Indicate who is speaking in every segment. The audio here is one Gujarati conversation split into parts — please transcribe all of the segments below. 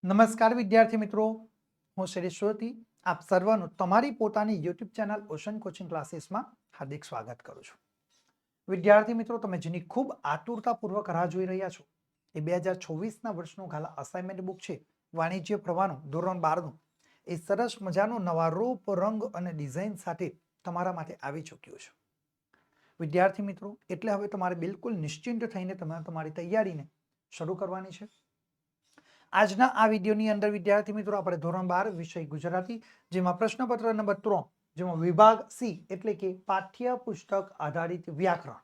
Speaker 1: નમસ્કાર વિદ્યાર્થી મિત્રો, હું શ્રી આપ સર્વનું તમારી પોતાની યુટ્યુબ ચેનલ ઓશન કોચિંગ ક્લાસીસમાં હાર્દિક સ્વાગત કરું છું. વિદ્યાર્થી મિત્રો, તમે જેની ખૂબ આતુરતાપૂર્વક રાહ જોઈ રહ્યા છો એ 2024ના વર્ષનું ગાલા અસાઇનમેન્ટ બુક છે વાણિજ્ય પ્રવાહનું ધોરણ 12નું. એ સરસ મજાનું નવા રૂપ, રંગ અને ડિઝાઇન સાથે તમારા માટે આવી ચૂક્યું છે. વિદ્યાર્થી મિત્રો, એટલે હવે તમારે બિલકુલ નિશ્ચિંત થઈને તમારી તૈયારીને શરૂ કરવાની છે. આજના આ વિડીયોની અંદર વિદ્યાર્થી મિત્રો આપણે ધોરણ 12 વિષય ગુજરાતી, જેમાં પ્રશ્નપત્ર નંબર 3, જેમાં વિભાગ સી એટલે કે પાઠ્ય પુસ્તક આધારિત વ્યાકરણ,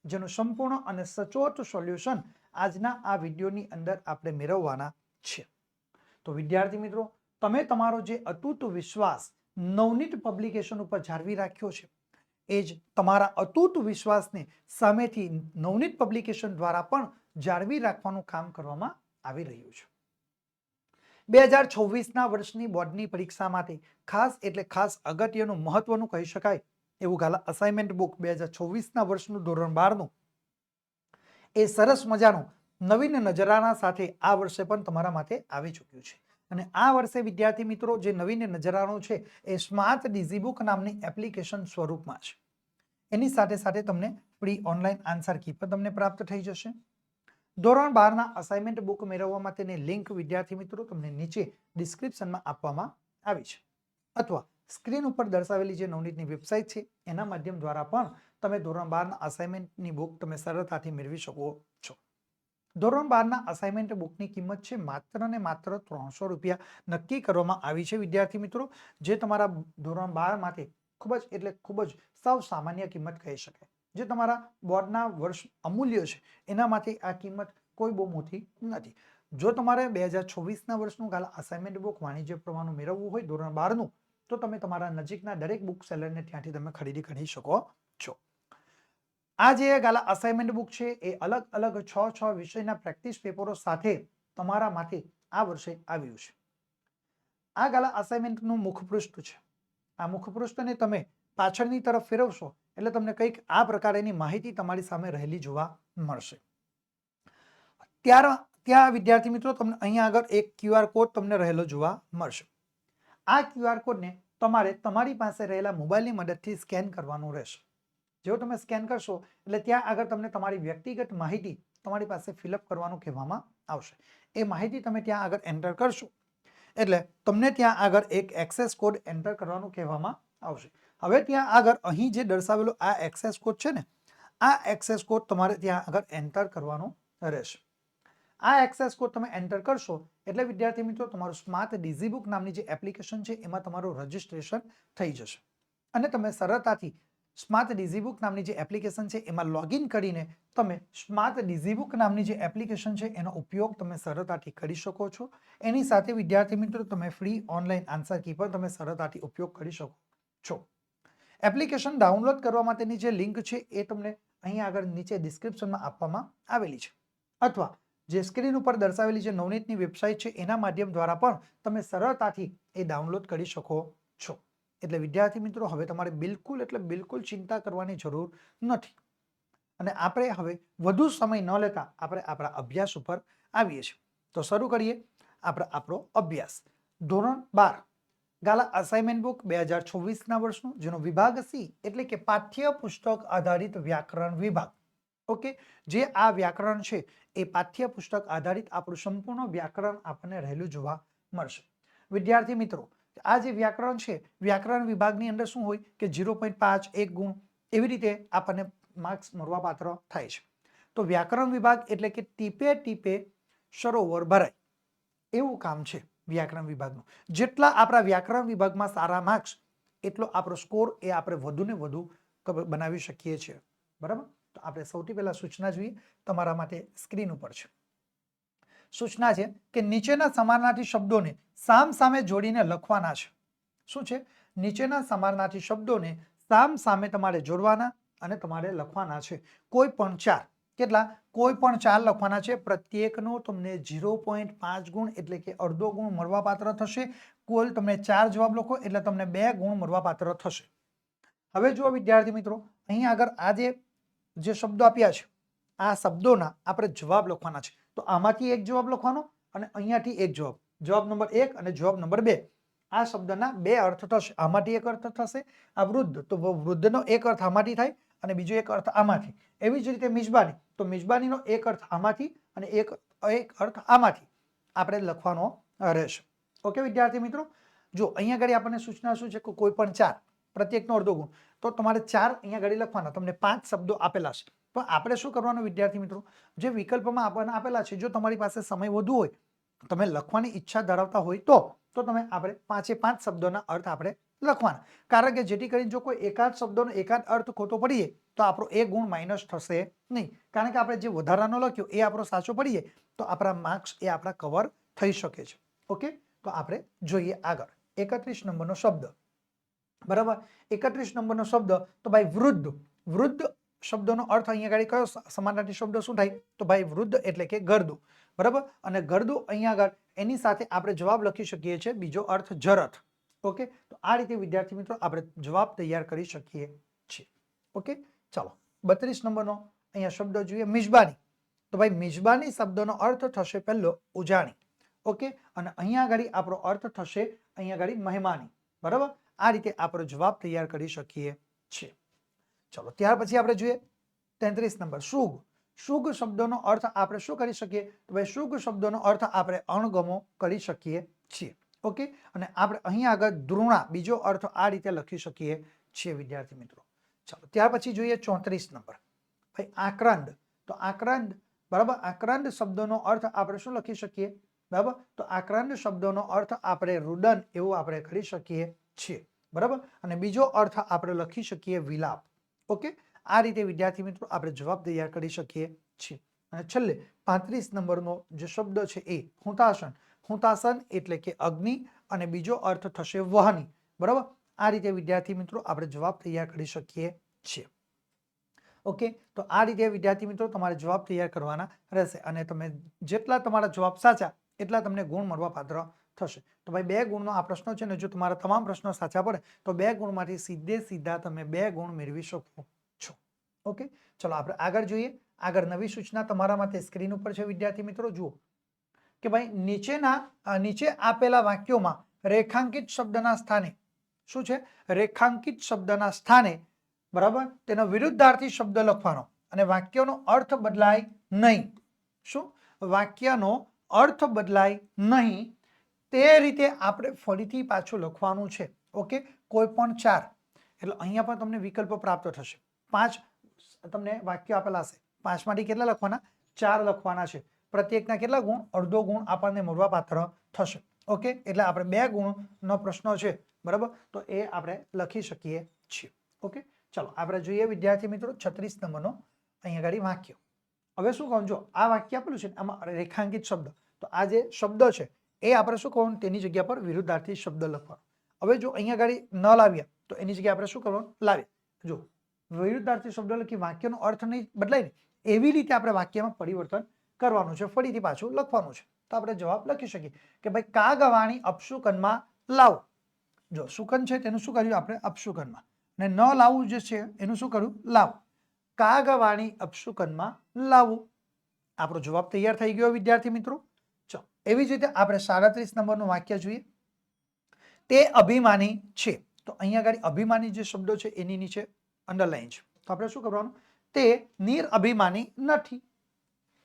Speaker 1: જેનું સંપૂર્ણ અને સચોટ સોલ્યુશન આજના આ વિડીયોની અંદર આપણે મેળવવાના છે. તો વિદ્યાર્થી મિત્રો, તમે તમારો જે અતૂટ વિશ્વાસ નવનીત પબ્લિકેશન ઉપર જાળવી રાખ્યો છે, એ જ તમારા અતૂટ વિશ્વાસને સામેથી નવનીત પબ્લિકેશન દ્વારા પણ જાળવી રાખવાનું કામ કરવામાં આવી રહ્યું છે. 2024ના વર્ષની બોર્ડની પરીક્ષા માટે ખાસ એટલે ખાસ અગત્યનું, મહત્વનું કહી શકાય એવું ગાલા અસાઇનમેન્ટ બુક 2024ના વર્ષનું ધોરણ 12નું એ સરસ મજાનું નવીન નજરાના સાથે આ વર્ષે પણ તમારા માટે આવી ચૂક્યું છે. અને આ વર્ષે વિદ્યાર્થી મિત્રો જે નવીન નજરાનું છે એ સ્માર્ટ ડિઝીબુક નામની એપ્લિકેશન સ્વરૂપમાં છે. એની સાથે સાથે તમને ફ્રી ઓનલાઈન આન્સર કી પણ તમને પ્રાપ્ત થઈ જશે. ધોરણ 12ના અસાઇનમેન્ટ બુક મેળવવા માટેની લિંક વિદ્યાર્થી મિત્રો તમને નીચે ડિસ્ક્રિપ્શનમાં આપવામાં આવી છે, અથવા સ્ક્રીન ઉપર દર્શાવેલી જે નવનીતની વેબસાઇટ છે એના માધ્યમ દ્વારા પણ તમે ધોરણ 12ના અસાઇનમેન્ટની બુક તમે સરળતાથી મેળવી શકો છો. ધોરણ 12ના અસાઇનમેન્ટ બુકની કિંમત છે માત્ર ને માત્ર 300 રૂપિયા નક્કી કરવામાં આવી છે વિદ્યાર્થી મિત્રો, જે તમારા ધોરણ 12 માટે ખૂબ જ એટલે ખૂબ જ સાવ સામાન્ય કિંમત કહી શકાય. જે તમારા બોર્ડના વર્ષ અમૂલ્ય છે એના માટે આ કિંમત કોઈ બહુ મોટી નથી. જો તમારે 2024ના વર્ષનું ગાલા અસાઇનમેન્ટ બુક વાણિજ્ય પ્રવાહનું મેળવવું હોય ધોરણ 12નું, તો તમે તમારા નજીકના દરેક બુક સેલરને ત્યાંથી તમે ખરીદી કરી શકો છો. આ જે ગાલા અસાઇનમેન્ટ બુક છે એ અલગ અલગ 6 વિષયના પ્રેક્ટિસ પેપરો સાથે તમારા માટે આ વર્ષે આવ્યું છે. આ ગાલા અસાઇનમેન્ટનું મુખપૃષ્ઠ છે. આ મુખપૃષ્ઠને તમે પાછળની તરફ ફેરવશો એટલે તમને કંઈક આ પ્રકારની માહિતી તમારી સામે રહેલી જોવા મળશે. ત્યાં વિદ્યાર્થી મિત્રો તમને અહીંયા આગળ એક QR કોડ તમને રહેલો જોવા મળશે. આ QR કોડને તમારે તમારી પાસે રહેલા મોબાઈલની મદદથી સ્કેન કરવાનું રહેશે. જો તમે સ્કેન કરશો એટલે ત્યાં આગળ તમને તમારી વ્યક્તિગત માહિતી તમારી પાસે ફિલઅપ કરવાનું કહેવામાં આવશે. એ માહિતી તમે ત્યાં આગળ એન્ટર કરશો એટલે તમને ત્યાં આગળ એક એક્સેસ કોડ એન્ટર કરવાનું કહેવામાં આવશે. હવે ત્યાં આગળ અહીં જે દર્શાવેલો આ એક્સેસ કોડ છે ને, આ એક્સેસ કોડ તમારે ત્યાં આગળ એન્ટર કરવાનો રહેશે. આ એક્સેસ કોડ તમે એન્ટર કરશો એટલે વિદ્યાર્થી મિત્રો તમારું સ્માર્ટ ડિઝીબુક નામની જે એપ્લિકેશન છે એમાં તમારું રજીસ્ટ્રેશન થઈ જશે અને તમે સરળતાથી સ્માર્ટ ડિઝીબુક નામની જે એપ્લિકેશન છે એમાં લોગિન કરીને તમે સ્માર્ટ ડિઝીબુક નામની જે એપ્લિકેશન છે એનો ઉપયોગ તમે સરળતાથી કરી શકો છો. એની સાથે વિદ્યાર્થી મિત્રો તમે ફ્રી ઓનલાઈન આન્સર કી પણ તમે સરળતાથી ઉપયોગ કરી શકો છો. એપ્લિકેશન ડાઉનલોડ કરવા માટેની જે લિંક છે એ તમને અહીં આગળ નીચે ડિસ્ક્રિપ્શનમાં આપવામાં આવેલી છે, અથવા જે સ્ક્રીન ઉપર દર્શાવેલી જે નવનીતની વેબસાઇટ છે એના માધ્યમ દ્વારા પણ તમે સરળતાથી એ ડાઉનલોડ કરી શકો છો. એટલે વિદ્યાર્થી મિત્રો હવે તમારે બિલકુલ એટલે બિલકુલ ચિંતા કરવાની જરૂર નથી. અને આપણે હવે વધુ સમય ન લેતા આપણે આપણા અભ્યાસ ઉપર આવીએ છીએ. તો શરૂ કરીએ આપણો અભ્યાસ. ધોરણ 12 ગાલા અસાઇનમેન્ટ બુક 2024ના વર્ષનું, જેનો વિભાગ સી એટલે કે પાઠ્ય પુસ્તક આધારિત વ્યાકરણ વિભાગ. ઓકે, જે આ વ્યાકરણ છે એ પાઠ્ય પુસ્તક આધારિત આપણું સંપૂર્ણ વ્યાકરણ આપણને રહેલું જોવા મળશે. વિદ્યાર્થી મિત્રો, આ જે વ્યાકરણ છે, વ્યાકરણ વિભાગની અંદર શું હોય કે 0.5 1 ગુણ એવી રીતે આપણને માર્ક્સ મળવાપાત્ર થાય છે. તો વ્યાકરણ વિભાગ એટલે કે ટીપે ટીપે સરોવર ભરાય એવું કામ છે વ્યાકરણ વિભાગનું. જેટલા આપણા વ્યાકરણ વિભાગમાં સારા માર્ક્સ એટલો આપણો સ્કોર એ આપણે વધુ ને વધુ બનાવી શકીએ છીએ. બરાબર, તો આપણે સૌથી પહેલા સૂચના જોઈએ, તમારા માટે સ્ક્રીન ઉપર છે. સૂચના છે કે નીચેના સમાનાર્થી શબ્દોને સામ સામે જોડીને લખવાના છે. શું છે? નીચેના સમાનાર્થી શબ્દોને સામ સામે તમારે જોડવાના અને તમારે લખવાના છે. કોઈ પણ 4. કેટલા? કોઈ પણ 4 લખવાના છે. પ્રત્યેકનો તમને 0.5 ગુણ એટલે કે અડધો ગુણ મળવાપાત્ર થશે. કુલ તમે 4 જવાબ લખો એટલે તમને 2 ગુણ મળવાપાત્ર થશે. હવે જુઓ વિદ્યાર્થી મિત્રો, અહીં આગળ આ જે શબ્દો આપ્યા છે આ શબ્દોના આપણે જવાબ લખવાના છે. તો આમાંથી એક જવાબ લખવાનો અને અહીંયાથી એક જવાબ. જવાબ નંબર 1 અને જવાબ નંબર 2 આ શબ્દના બે અર્થ થશે. આમાંથી એક અર્થ થશે આ વૃદ્ધ, તો વૃદ્ધનો એક અર્થ આમાંથી થાય અને બીજો એક અર્થ આમાંથી. એવી જ રીતે મિજબાની, તો મિજબાનીનો એક અર્થ આમાંથી અને એક અર્થ આમાંથી આપણે લખવાનો રહેશે. ઓકે વિદ્યાર્થી મિત્રો, જો અહીંયા આગળ આપણને સૂચના શું છે કે કોઈ પણ 4 પ્રત્યેકનો અડધો ગુણ, તો તમારે 4 અહીંયા આગળ લખવાના. તમને 5 શબ્દો આપેલા છે, તો આપણે શું કરવાનું વિદ્યાર્થી મિત્રો, જે વિકલ્પમાં આપણને આપેલા છે, જો તમારી પાસે સમય વધુ હોય, તમે લખવાની ઈચ્છા ધરાવતા હોય તો તમે આપણે 5 શબ્દોના અર્થ આપણે લખવાના. કારણ કે જેથી કરીને જો કોઈ એકાદ શબ્દોનો એકાદ અર્થ ખોટો પડી જાય તો આપણો એ ગુણ માઇનસ થશે નહીં. કારણ કે આપણે જે વધારાનો લખ્યો એ આપણો સાચો પડી જાય તો આપણા માર્ક્સ એ આપણા કવર થઈ શકે છે. ઓકે, તો આપણે જોઈએ આગળ 31 નંબરનો શબ્દ. બરાબર, 31 નંબરનો શબ્દ તો ભાઈ વૃદ્ધ. વૃદ્ધ શબ્દનો અર્થ અહીંયા આગળ કયો સમાનાર્થી શબ્દ શું થાય, તો ભાઈ વૃદ્ધ એટલે કે ગરદુ. બરાબર, અને ગરદુ અહીંયા આગળ એની સાથે આપણે જવાબ લખી શકીએ છીએ બીજો અર્થ જરથ. ઓકે, તો આ રીતે વિદ્યાર્થી મિત્રો આપણે જવાબ તૈયાર કરી શકીએ છીએ. ઓકે, ચાલો 32 નંબરનો અહીંયા શબ્દ જોઈએ મિજબાની. તો ભાઈ મિજબાની શબ્દનો અર્થ થશે પહેલો ઉજાણી. ઓકે, અને અહીંયા આગળ આપણો અર્થ થશે અહીંયા આગળ મહેમાની. બરાબર, આ રીતે આપણો જવાબ તૈયાર કરી શકીએ છીએ. ચલો ત્યાર પછી આપણે જોઈએ 33 નંબર શુગ. શુગ શબ્દનો અર્થ આપણે શું કરી શકીએ, તો ભાઈ શુગ શબ્દનો અર્થ આપણે અણગમો કરી શકીએ છીએ. ઓકે, અને આપણે અહીંયા આગળ દ્રુણા બીજો અર્થ આ રીતે લખી શકીએ છીએ વિદ્યાર્થી મિત્રો. ચાલો ત્યાર પછી જોઈએ 34 નંબર ભાઈ આક્રાંત. તો આક્રાંત, બરાબર, આક્રાંત શબ્દનો અર્થ આપણે શું લખી શકીએ, બરાબર, તો આક્રાંત શબ્દનો અર્થ આપણે રુદન એવું આપણે કરી શકીએ છીએ. બરાબર, અને બીજો અર્થ આપણે લખી શકીએ વિલાપ. ઓકે, આ રીતે વિદ્યાર્થી મિત્રો આપણે જવાબ તૈયાર કરી શકીએ છીએ. અને છેલ્લે 35 નંબરનો જે શબ્દ છે એ હુતાસન. હુતાસન એટલે કે અગ્નિ અને બીજો અર્થ થશે વહની. બરાબર, આ રીતે વિદ્યાર્થી મિત્રો આપણે જવાબ તૈયાર કરી શકીએ છીએ. ઓકે, તો આ રીતે વિદ્યાર્થી મિત્રો તમારે જવાબ તૈયાર કરવાના રહેશે અને તમે જેટલા તમારા જવાબ સાચા એટલા તમને ગુણ મળવા પાત્ર થશે. તો ભાઈ 2 ગુણનો આ પ્રશ્ન છે ને, જો તમારા તમામ પ્રશ્નો સાચા પડે તો 2 ગુણમાંથી સીધા તમે 2 ગુણ મેળવી શકો છો. ઓકે, ચલો આપણે આગળ જોઈએ. આગળ નવી સૂચના તમારા માટે સ્ક્રીન ઉપર છે વિદ્યાર્થી મિત્રો. જુઓ કે ભાઈ નીચે આપેલા વાક્યોમાં રેખાંકિત શબ્દના સ્થાને શું છે, રેખાંકિત શબ્દના સ્થાને, બરાબર, તેનો વિરુદ્ધાર્થી શબ્દ લખવાનો અને વાક્યનો અર્થ બદલાય નહીં. શું, વાક્યનો અર્થ બદલાય નહીં તે રીતે આપણે ફરીથી પાછું લખવાનું છે. ઓકે, કોઈ પણ 4, એટલે અહીંયા પણ તમને વિકલ્પો પ્રાપ્ત થશે. 5 તમને વાક્ય આપેલા હશે, 5 માંથી કેટલા લખવાના, 4 લખવાના છે. પ્રત્યેકના કેટલા ગુણ, અડધો ગુણ આપણને મળવા પાત્ર થશે. ઓકે, એટલે આપણે 2 ગુણનો પ્રશ્ન છે, બરાબર, તો એ આપણે લખી શકીએ છીએ. ઓકે, ચાલો આપણે જોઈએ વિદ્યાર્થી મિત્રો 36 નંબરનો અહીંયા આગળ વાક્ય. હવે શું કહું, જો આ વાક્ય આપેલું છે આમાં રેખાંકિત શબ્દ, તો આ જે શબ્દ છે એ આપણે શું કહું, તેની જગ્યા પર વિરુદ્ધાર્થી શબ્દ લખવાનો. હવે જો અહીંયા આગળ ન લાવ્યા તો એની જગ્યાએ આપણે શું કરવાનું, લાવીએ. જો વિરુદ્ધાર્થી શબ્દ લખી વાક્યનો અર્થ નહીં બદલાય ને, એવી રીતે આપણે વાક્યમાં પરિવર્તન કરવાનું છે, ફરીથી પાછું લખવાનું છે. તો આપણે જવાબ લખી શકીએ કે ભાઈ કાગવાણી અપશુકનમાં લાવો. જો શુકન છે તેનું શું કર્યું આપણે, અપશુકનમાં, અને ન લાવવું જે છે એનું શું કર્યું, લાવો. કાગવાણી અપશુકનમાં લાવવું. આપણો જવાબ તૈયાર થઈ ગયો વિદ્યાર્થી મિત્રો. ચાલો એવી જ રીતે આપણે 37 નંબરનું વાક્ય જોઈએ. તે અભિમાની છે. તો અહીંયા આગળ અભિમાની જે શબ્દો છે એની નીચે અંડરલાઈન છે, તો આપણે શું કરવાનું, તે નિરઅભિમાની નથી.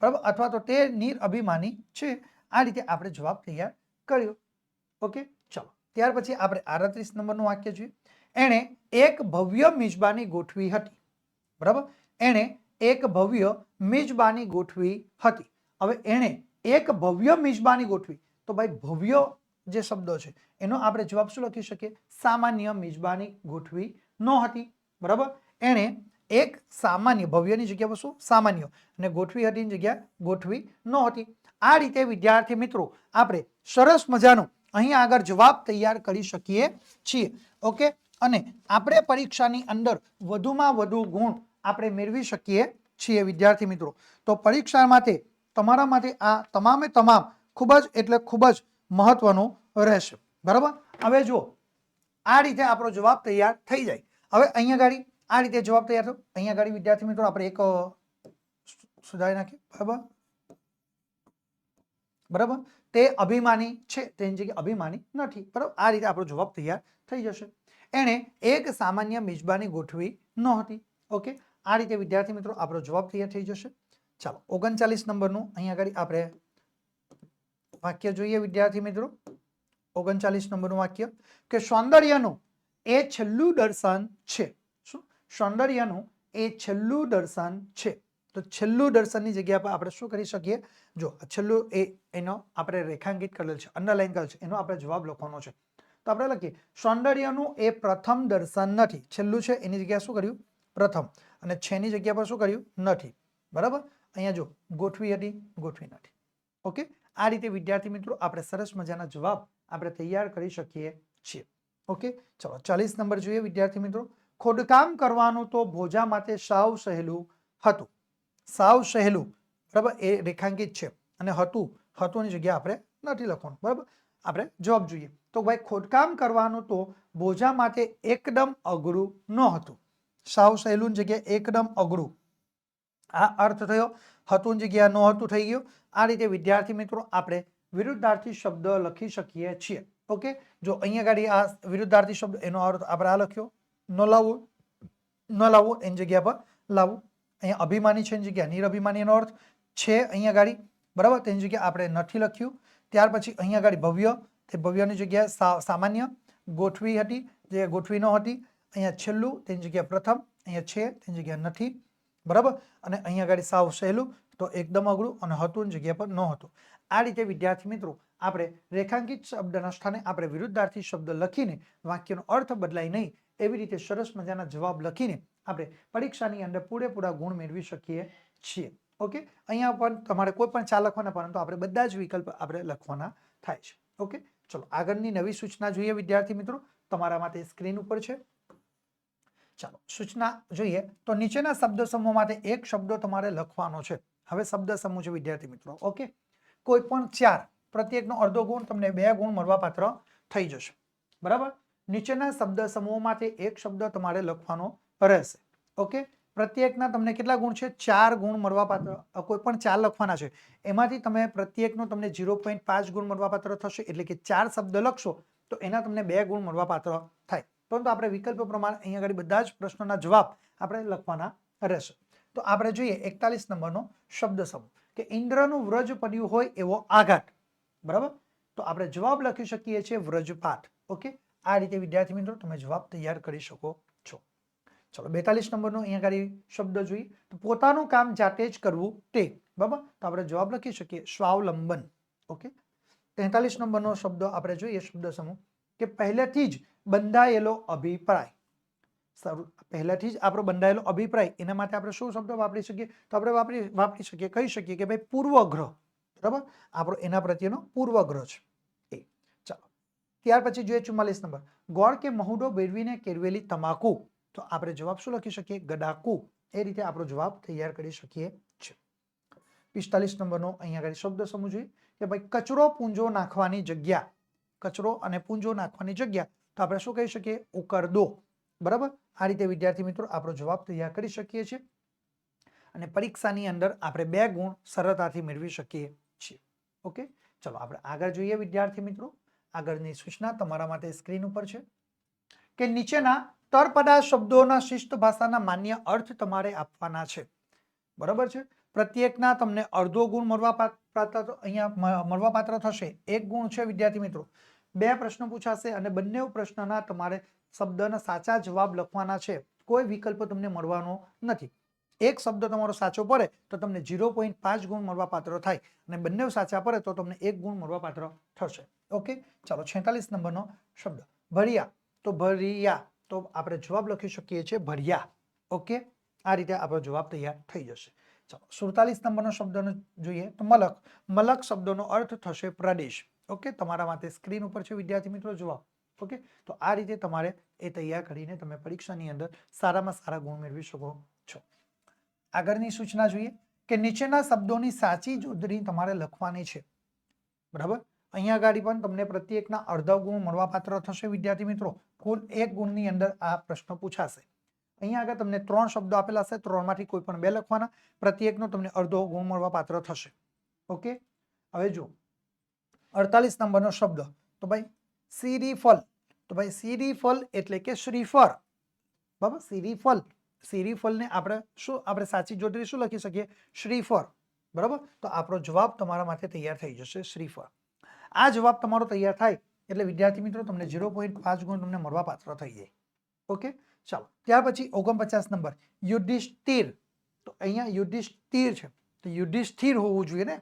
Speaker 1: બરાબર, અથવા તો તે નિરઅભિમાની છે. આ રીતે આપણે જવાબ તૈયાર કર્યો. ઓકે, ચાલો ત્યાર પછી આપણે 38 નંબરનું વાક્ય જોઈએ. એણે એક ભવ્ય મિજબાની ગોઠવી હતી. બરાબર, એણે એક ભવ્ય મિજબાની ગોઠવી હતી. હવે એણે એક ભવ્ય મિજબાની ગોઠવી, તો ભાઈ ભવ્ય જે શબ્દો છે એનો આપણે જવાબ શું લખી શકીએ, સામાન્ય મિજબાની ગોઠવી ન હતી. બરાબર, એણે એક સામાન્ય, ભવ્યની જગ્યા પર શું, સામાન્ય, અને ગોઠવી હતીની જગ્યા ગોઠવી ન હતી. આ રીતે વિદ્યાર્થી મિત્રો આપણે સરસ મજાનો અહીંયા આગળ જવાબ તૈયાર કરી શકીએ છીએ. ઓકે, અને આપણે પરીક્ષાની અંદર વધુમાં વધુ ગુણ આપણે મેળવી શકીએ છીએ વિદ્યાર્થી મિત્રો. તો પરીક્ષા માટે તમારા માટે આ તમામે તમામ ખૂબ જ એટલે ખૂબ જ મહત્વનું રહેશે. બરાબર, હવે જો આ રીતે આપણો જવાબ તૈયાર થઈ જાય. હવે અહીંયા ગાડી આ રીતે જવાબ તૈયાર થયો. અહીંયા ગાડી વિદ્યાર્થી મિત્રો આપણે એક સુધારી નાખીએ. બરાબર, બરાબર, તે અભિમાની છે તેની જગ્યાએ અભિમાની નથી. બરાબર, આ રીતે આપણો જવાબ તૈયાર થઈ જશે. એણે એક સામાન્ય મિજબાની ગોઠવી નહોતી. ઓકે, આ રીતે વિદ્યાર્થી મિત્રો આપણો જવાબ તૈયાર થઈ જશે. ચાલો 39 નંબરનું અહીંયા આગળ આપણે વાક્ય જોઈએ વિદ્યાર્થી મિત્રો. 39 નંબરનું વાક્ય કે સૌંદર્યનું એ છેલ્લું દર્શન છે. શું? સૌંદર્યનું એ છેલ્લું દર્શન છે. તો છેલ્લું દર્શનની જગ્યા પર આપણે શું કરી શકીએ? જો છેલ્લું એનો આપણે રેખાંકિત કરેલ છે, અંડરલાઈન કરેલ છે, એનો આપણે જવાબ લખવાનો છે. તો આપણે લખીએ સૌંદર્યનું એ પ્રથમ દર્શન નથી. છેલ્લું છે એની જગ્યાએ શું કર્યું? પ્રથમ. અને છેની જગ્યા પર શું કર્યું? નથી. બરાબર, અહીંયા જો ગોઠવી હતી, ગોઠવી નથી. ઓકે, આ રીતે વિદ્યાર્થી મિત્રો આપણે સરસ મજાના જવાબ આપણે તૈયાર કરી શકીએ છીએ. ઓકે, ચલો 40 નંબર જોઈએ વિદ્યાર્થી મિત્રો. ખોદકામ કરવાનું તો ભોજા માટે સાવ સહેલું હતું. સાવ સહેલું, બરાબર, એ રેખાંકિત છે અને હતુંની જગ્યાએ આપણે નથી લખવાનું. બરાબર, આપણે જવાબ જોઈએ તો ભાઈ ખોદકામ કરવાનું તો ભોજા માટે એકદમ અઘરું ન હતું. સાવ સહેલું જગ્યાએ એકદમ અઘરું, આ અર્થ થયો. હતું જગ્યા ન હતું થઈ ગયું. આ રીતે વિદ્યાર્થી મિત્રો આપણે વિરુદ્ધાર્થી શબ્દ લખી શકીએ છીએ. ઓકે, જો અહીંયા ગાડી આ વિરુદ્ધાર્થી શબ્દ એનો અર્થ આપણે આ લખ્યો, ન લાવવું એની જગ્યા પર લાવવું. અહીંયા અભિમાની છે એની જગ્યા નિરઅભિમાની એનો અર્થ છે અહીંયા ગાડી. બરાબર, તેની જગ્યાએ આપણે નથી લખ્યું. ત્યાર પછી અહીંયા ગાડી ભવ્ય, તે ભવ્યની જગ્યાએ સામાન્ય. ગોઠવી હતી જે ગોઠવી ન હતી. અહીંયા છેલ્લું તેની જગ્યાએ પ્રથમ. અહીંયા છે તેની જગ્યાએ નથી. બરાબર, અને અહીંયા ગાડી સાવ સહેલું તો એકદમ અઘરું, અને હતું જગ્યા પર ન હતું. આ રીતે વિદ્યાર્થી મિત્રો આપણે રેખાંકિત શબ્દના સ્થાને આપણે વિરુદ્ધાર્થી શબ્દ લખીને વાક્યનો અર્થ બદલાય નહીં એવી રીતે સરસ મજાના જવાબ લખીને આપણે પરીક્ષાની અંદર પૂરેપૂરા ગુણ મેળવી શકીએ છીએ. ઓકે, અહીંયા પણ તમારે કોઈ પણ ચા લખવાના, પરંતુ આપણે બધા જ વિકલ્પ આપણે લખવાના થાય છે. ઓકે, ચલો આગળની નવી સૂચના જોઈએ વિદ્યાર્થી મિત્રો. તમારા માટે સ્ક્રીન ઉપર છે. ચાલો સૂચના જોઈએ તો નીચેના શબ્દ સમૂહ માટે એક શબ્દ તમારે લખવાનો છે. હવે શબ્દ સમૂહ છે વિદ્યાર્થી મિત્રો. ઓકે, કોઈ પણ 4, પ્રત્યેકનો અડધો ગુણ, તમને 2 ગુણ મળવાપાત્ર થઈ જશે. બરાબર, નીચેના શબ્દ સમૂહમાંથી એક શબ્દ તમારે લખવાનો રહેશે. ઓકે, પ્રત્યેકના તમને કેટલા ગુણ છે? 4 ગુણ મળવાપાત્ર. કોઈ પણ 4 લખવાના છે, એમાંથી તમે પ્રત્યેકનો તમને 0.5 ગુણ મળવાપાત્ર થશે. એટલે કે 4 શબ્દ લખશો તો એના તમને 2 ગુણ મળવાપાત્ર થાય. પરંતુ આપણે વિકલ્પ પ્રમાણે અહીંયા આગળ બધા જ પ્રશ્નોના જવાબ આપણે લખવાના રહેશે. તો આપણે જોઈએ 41 નંબરનો શબ્દ સમૂહ કે ઇન્દ્રનું વ્રજ પડ્યું હોય એવો આઘાત. બરાબર, તો આપણે જવાબ લખી શકીએ છીએ વ્રજપાત. ઓકે, આ રીતે વિદ્યાર્થી મિત્રો તમે જવાબ તૈયાર કરી શકો છો. ચલો 42 નંબરનો અહીંયા આગળ શબ્દ જોઈએ તો પોતાનું કામ જાતે જ કરવું તે. બરાબર, તો આપણે જવાબ લખી શકીએ સ્વાવલંબન. ઓકે, 43 નંબરનો શબ્દ આપણે જોઈએ શબ્દ સમૂહ કે પહેલેથી જ બંધાયેલો અભિપ્રાય. પહેલાથી જ આપણો બંધાયેલો અભિપ્રાય, એના માટે આપણે શું શબ્દ વાપરી શકીએ? તો આપણે વાપરી શકીએ, કહી શકીએ કે ભાઈ પૂર્વગ્રહ. બરાબર, આપણો એના પ્રત્યેનો પૂર્વગ્રહ છે એ. ચાલો ત્યાર પછી જોઈએ 44 નંબર ગોળ કે મહુડો બેરવીને કેળવેલી તમાકુ. તો આપણે જવાબ શું લખી શકીએ? ગડાકુ. એ રીતે આપણો જવાબ તૈયાર કરી શકીએ છીએ. 45 નંબરનો અહીંયા આગળ શબ્દ સમૂહ જોઈએ કે ભાઈ કચરો પૂંજો નાખવાની જગ્યા. કચરો અને પૂંજો નાખવાની જગ્યા, તો આપણે શું કહી શકીએ? ઉકરદો. બરાબર, આ રીતે વિદ્યાર્થી મિત્રો આપણો જવાબ તૈયાર કરી શકીએ છીએ અને પરીક્ષાની અંદર આપણે 2 ગુણ સરળતાથી મેળવી શકીએ છીએ. ઓકે, ચલો આપણે આગળ જોઈએ વિદ્યાર્થી મિત્રો. આગળની સૂચના તમારા માટે સ્ક્રીન ઉપર છે કે નીચેના તળપદા શબ્દોના શિષ્ટ ભાષાના માન્ય અર્થ તમારે આપવાના છે. બરાબર છે, પ્રત્યેકના તમને અડધો ગુણ મળવાપાત્ર અહીંયા મળવાપાત્ર થશે. 1 ગુણ છે વિદ્યાર્થી મિત્રો. 2 પ્રશ્નો પૂછાશે અને બંને પ્રશ્નના તમારે શબ્દના સાચા જવાબ લખવાના છે. કોઈ વિકલ્પ તમને મળવાનો નથી. એક શબ્દ તમારો સાચો પડે તો તમને 0.5 ગુણ મળવાપાત્ર થાય અને બંને સાચા પડે તો તમને 1 ગુણ મળવાપાત્ર થશે. ઓકે, ચાલો 46 નંબરનો શબ્દ ભર્યા. તો ભર્યા, તો આપણે જવાબ લખી શકીએ છીએ ભર્યા. ઓકે, આ રીતે આપણો જવાબ તૈયાર થઈ જશે. ચાલો 47 નંબરનો શબ્દનો જોઈએ તો મલક. મલક શબ્દનો અર્થ થશે પ્રદેશ. ઓકે, તમારા માટે સ્ક્રીન ઉપર છે વિદ્યાર્થી મિત્રો જવાબ. ઓકે, તો આ રીતે તમારે એ તૈયાર કરીને તમે પરીક્ષાની અંદર સારામાં સારા ગુણ મેળવી શકો છો. આગળની સૂચના જોઈએ કે નીચેના શબ્દોની સાચી જોડણી તમારે લખવાની છે. બરાબર, અહીંયા આગળ પણ તમને પ્રત્યેકના અડધા ગુણ મળવાપાત્ર થશે વિદ્યાર્થી મિત્રો. કુલ 1 ગુણની અંદર આ પ્રશ્ન પૂછાશે. અહીંયા આગળ તમને 3 શબ્દો આપેલા હશે, 3માંથી કોઈ પણ 2 લખવાના. પ્રત્યેકનો તમને અડધો ગુણ મળવાપાત્ર થશે. ઓકે, હવે જો 48 નંબરનો શબ્દ, તો ભાઈ શ્રીફળ. તો ભાઈ શ્રીફળ એટલે કે શ્રીફળ, બરાબર. શ્રીફળ, શ્રીફળને આપણે સાચી જોડણી શું લખી શકીએ? શ્રીફળ, બરાબર. તો આપણો જવાબ તમારા માટે તૈયાર થઈ જશે, શ્રીફળ. આ જવાબ તમારો તૈયાર થાય એટલે વિદ્યાર્થી મિત્રો તમને 0.5 ગુણ તમને મળવા પાત્ર થઈ જાય. ઓકે, ચાલો. ત્યાર પછી 49 નંબર યુધિષ્ઠિર. તો અહીંયા યુધિષ્ઠિર છે, તો યુધિષ્ઠિર હોવું જોઈએ ને,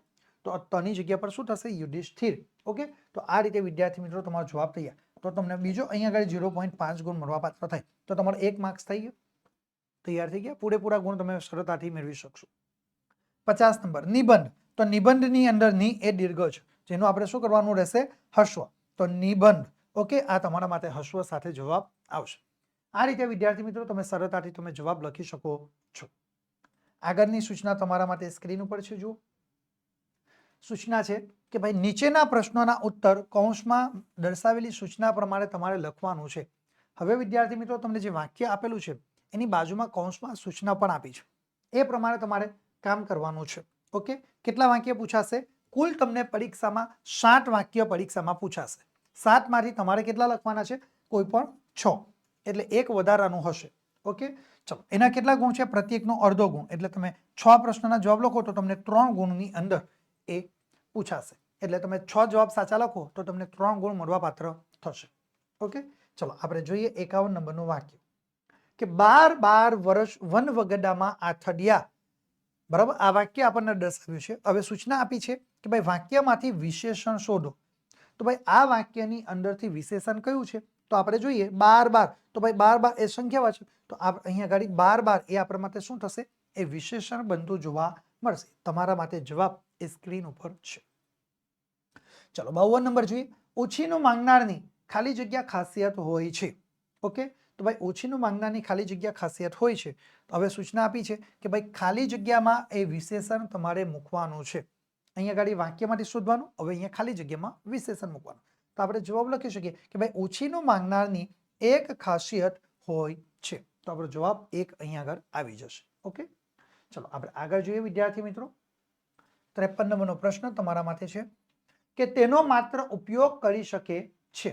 Speaker 1: તો તની જગ્યા પર શું થશે? યુધિષ્ઠિર. ઓકે, તો આ રીતે વિદ્યાર્થી મિત્રો તમારો જવાબ તૈયાર. તો તમને બીજો અહીંયા આગળ 0.5 ગુણ મળવા પાત્ર થાય, તો તમારો 1 માર્ક્સ થઈ ગયો, તૈયાર થઈ ગયા. પૂરેપૂરા ગુણ તમે સરળતાથી મેળવી શકશો. 50 નંબર નિબંધ. તો નિબંધની અંદર ની એ દીર્ઘ છે, જેનું આપણે શું કરવાનું રહેશે? હસ્વ. તો નિબંધ. ઓકે, આ તમારા માટે હસ્વ સાથે જવાબ આવશે. આ રીતે વિદ્યાર્થી મિત્રો તમે સરળતાથી તમે જવાબ લખી શકો છો. આગળની સૂચના તમારા માટે સ્ક્રીન ઉપર છે. જુઓ, સૂચના છે કે ભાઈ નીચેના પ્રશ્નોના ઉત્તર કૌંસમાં દર્શાવેલી સૂચના પ્રમાણે તમારે લખવાનું છે. હવે વિદ્યાર્થી મિત્રો તમને જે વાક્ય આપેલું છે એની બાજુમાં કૌંસમાં સૂચના પણ આપી છે, એ પ્રમાણે તમારે કામ કરવાનું છે. ઓકે, કેટલા વાક્ય પૂછાશે? કુલ તમને પરીક્ષામાં 7 વાક્ય પરીક્ષામાં પૂછાશે. 7 માંથી તમારે કેટલા લખવાના છે? કોઈ પણ 6, એટલે એક વધારાનું હશે. ઓકે, ચલો. એના કેટલા ગુણ છે? પ્રત્યેકનો અડધો ગુણ, એટલે તમે 6 પ્રશ્નોના જવાબ લખો તો તમને 3 ગુણની અંદર એ પૂછાશે. એટલે તમે 6 જવાબ સાચા લખો તો તમને 3 ગુણ મળવા પાત્ર થશે. ઓકે, ચલો આપણે જોઈએ 51 નંબરનું વાક્ય કે 12 વર્ષ વનવગડામાં આથડ્યા. બરાબર, આ વાક્ય આપણને દર્શાવ્યું છે. હવે સૂચના આપી છે કે ભાઈ વાક્યમાંથી વિશેષણ શોધો. તો ભાઈ આ વાક્યની અંદરથી વિશેષણ કયું છે? તો આપણે જોઈએ 12. તો ભાઈ 12 એ સંખ્યા છે, તો અહીંયા આગળ 12 એ આપણા માટે શું થશે? એ વિશેષણ બનતું જોવા મળશે. તમારા માટે જવાબ એ સ્ક્રીન ઉપર છે. ચલો 52 નંબર જોઈએ. ઓછીનું માંગનારની ખાલી જગ્યા ખાસિયત હોય છે. ઓકે, તો ભાઈ ઓછીનું માંગનારની ખાલી જગ્યા ખાસિયત હોય છે. તો હવે સૂચના આપી છે કે ભાઈ ખાલી જગ્યામાં એ વિશેષણ તમારે મૂકવાનું છે. અહીંયા આગળ વાક્યમાંથી શોધવાનું, હવે અહીંયા ખાલી જગ્યામાં વિશેષણ મૂકવાનું. તો આપણે જવાબ લખી શકીએ કે ભાઈ ઓછીનું માંગનારની એક ખાસિયત હોય છે. તો આપણો જવાબ 1 અહીંયા આગળ આવી જશે. ઓકે, ચલો આપણે આગળ જોઈએ વિદ્યાર્થી મિત્રો. 53 નંબરનો પ્રશ્ન તમારા માટે છે કે તેનો માત્ર ઉપયોગ કરી શકે છે.